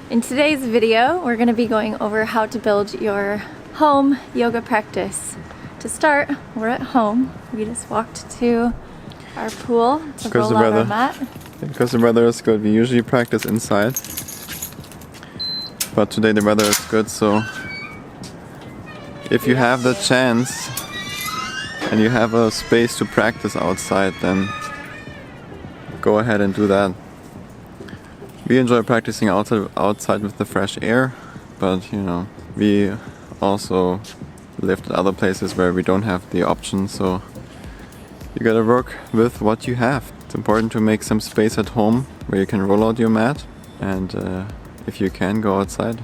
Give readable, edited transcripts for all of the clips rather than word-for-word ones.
In today's video, we're going to be going over how to build your home yoga practice. To start, we're at home. We just walked to our pool to roll out our mat. Because the weather is good, we usually practice inside. But today the weather is good, so if you have the chance and you have a space to practice outside, then go ahead and do that. We enjoy practicing outside with the fresh air, but you know, we also lived at other places where we don't have the option, so you gotta work with what you have. It's important to make some space at home where you can roll out your mat, and if you can, go outside.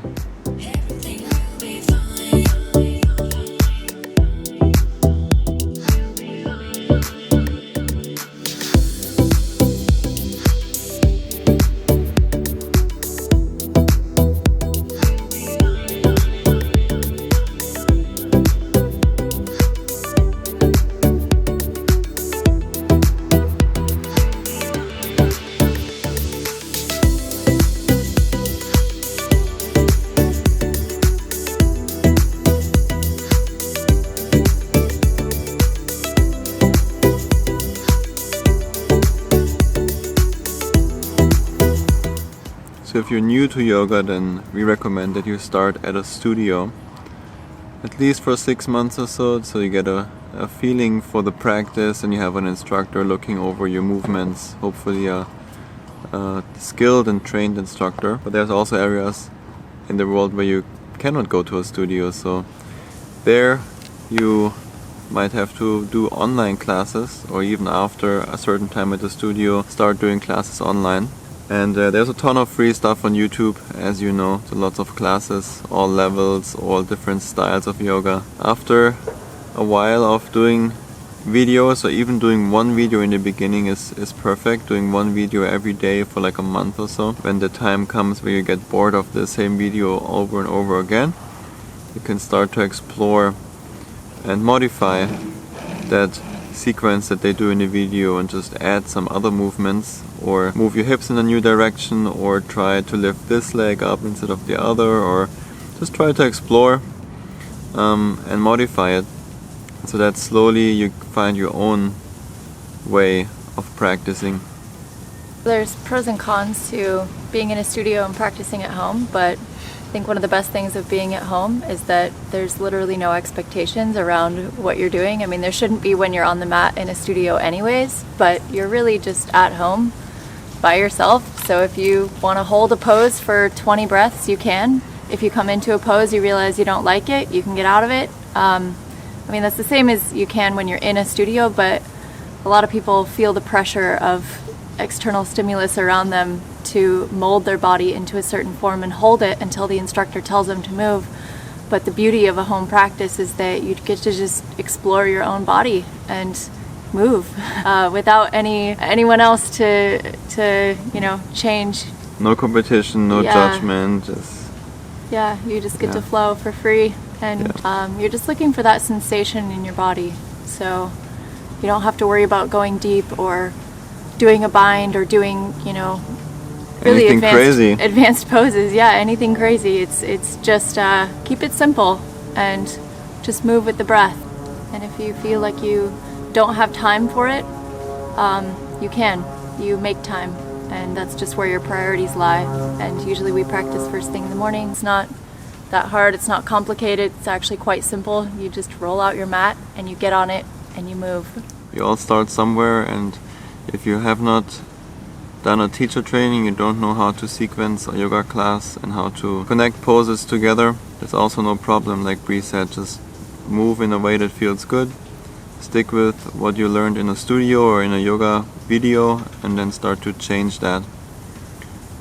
So if you're new to yoga, then we recommend that you start at a studio, at least for 6 months or so you get a feeling for the practice and you have an instructor looking over your movements, hopefully a skilled and trained instructor. But there's also areas in the world where you cannot go to a studio, so there you might have to do online classes, or even after a certain time at the studio start doing classes online. And there's a ton of free stuff on YouTube, as you know, so lots of classes, all levels, all different styles of yoga. After a while of doing videos, or even doing one video in the beginning is perfect, doing one video every day for like a month or so. When the time comes where you get bored of the same video over and over again, you can start to explore and modify that sequence that they do in the video and just add some other movements, or move your hips in a new direction, or try to lift this leg up instead of the other, or just try to explore and modify it so that slowly you find your own way of practicing. There's pros and cons to being in a studio and practicing at home, but I think one of the best things of being at home is that there's literally no expectations around what you're doing. I mean, there shouldn't be when you're on the mat in a studio anyways, but you're really just at home by yourself. So if you want to hold a pose for 20 breaths, you can. If you come into a pose, you realize you don't like it, you can get out of it. I mean, that's the same as you can when you're in a studio, but a lot of people feel the pressure of external stimulus around them to mold their body into a certain form and hold it until the instructor tells them to move. But the beauty of a home practice is that you get to just explore your own body and move without anyone else to you know, change. No competition, no judgment. You just get to flow for free, and you're just looking for that sensation in your body. So you don't have to worry about going deep or doing a bind or doing, you know, really advanced poses. Anything crazy. It's just keep it simple and just move with the breath. And if you feel like you don't have time for it, you make time, and that's just where your priorities lie. And usually we practice first thing in the morning. It's not that hard, it's not complicated, it's actually quite simple. You just roll out your mat and you get on it and you move. We all start somewhere, and if you have not done a teacher training, you don't know how to sequence a yoga class and how to connect poses together, there's also no problem. Like Bre said, just move in a way that feels good. Stick with what you learned in a studio or in a yoga video, and then start to change that.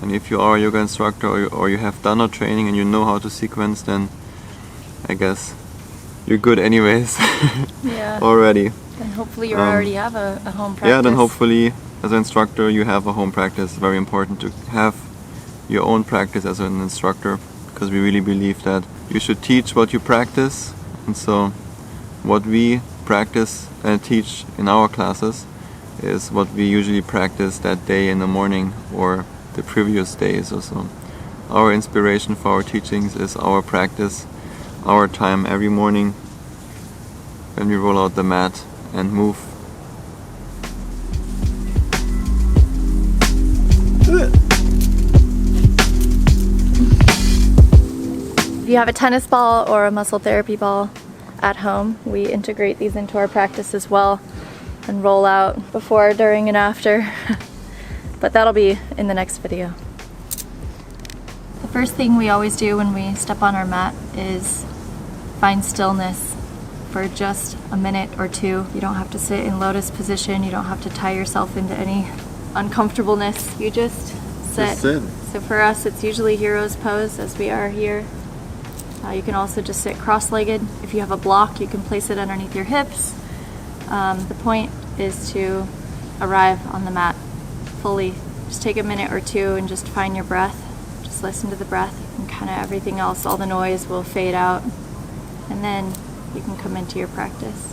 And if you are a yoga instructor, or you have done a training and you know how to sequence, then I guess you're good anyways. Already. And hopefully you already have a home practice. Yeah, then hopefully as an instructor you have a home practice. It's very important to have your own practice as an instructor, because we really believe that you should teach what you practice. And so what we practice and teach in our classes is what we usually practice that day in the morning or the previous days or so. our inspiration for our teachings is our practice, our time every morning when we roll out the mat and move. If you have a tennis ball or a muscle therapy ball at home, we integrate these into our practice as well and roll out before, during, and after. But that'll be in the next video. The first thing we always do when we step on our mat is find stillness for just a minute or two. You don't have to sit in lotus position. You don't have to tie yourself into any uncomfortableness. You just sit. Just sit. So for us, it's usually hero's pose, as we are here. You can also just sit cross-legged. If you have a block, you can place it underneath your hips. The point is to arrive on the mat fully. Just take a minute or two and just find your breath. Just listen to the breath, and kind of everything else, all the noise will fade out. And then you can come into your practice.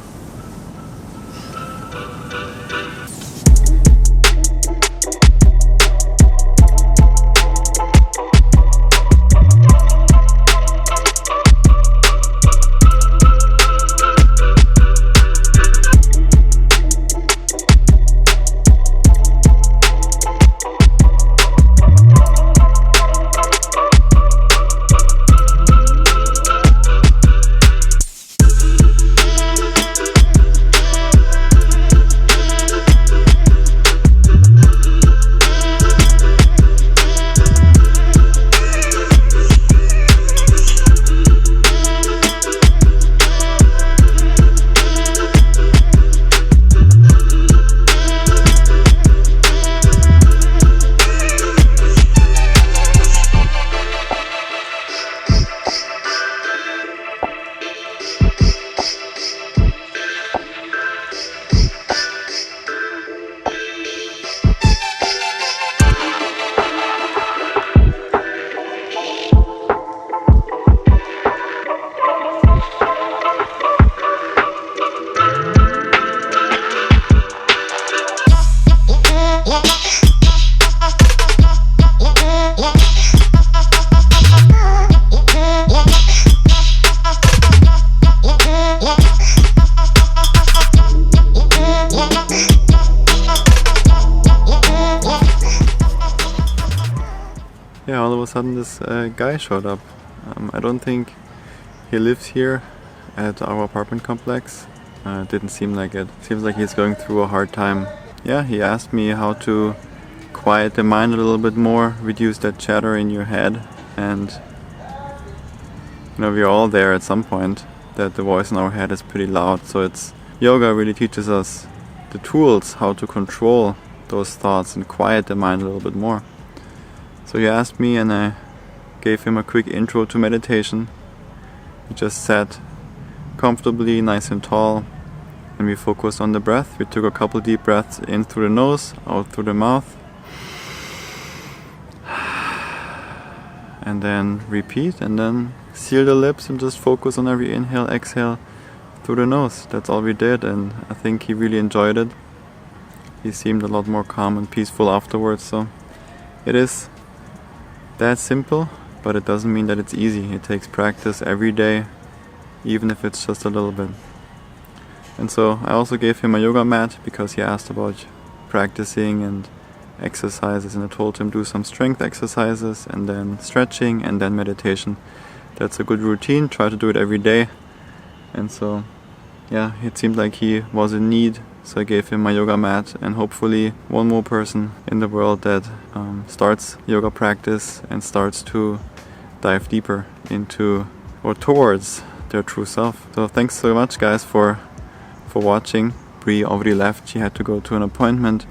Yeah, all of a sudden this guy showed up. I don't think he lives here at our apartment complex. Didn't seem like it. Seems like he's going through a hard time. Yeah, he asked me how to quiet the mind a little bit more, reduce that chatter in your head, and you know, we're all there at some point that the voice in our head is pretty loud. So yoga really teaches us the tools how to control those thoughts and quiet the mind a little bit more. So he asked me, and I gave him a quick intro to meditation. We just sat comfortably, nice and tall, and we focused on the breath. We took a couple deep breaths in through the nose, out through the mouth, and then repeat, and then seal the lips and just focus on every inhale, exhale through the nose. That's all we did, and I think he really enjoyed it. He seemed a lot more calm and peaceful afterwards. So it is that simple, but it doesn't mean that it's easy. It takes practice every day, even if it's just a little bit. And so I also gave him a yoga mat because he asked about practicing and exercises, and I told him do some strength exercises and then stretching and then meditation. That's a good routine. Try to do it every day. And so yeah, it seemed like he was in need, so I gave him my yoga mat, and hopefully one more person in the world that starts yoga practice and starts to dive deeper into or towards their true self. So thanks so much, guys, for watching. Bre already left. She had to go to an appointment,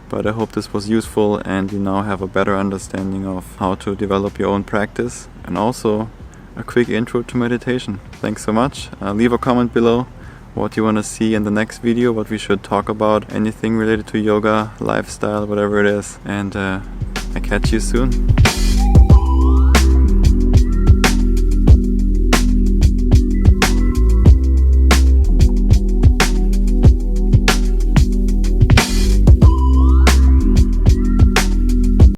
but I hope this was useful and you now have a better understanding of how to develop your own practice, and also a quick intro to meditation. Thanks so much. Leave a comment below what you want to see in the next video, what we should talk about, anything related to yoga, lifestyle, whatever it is, and I catch you soon.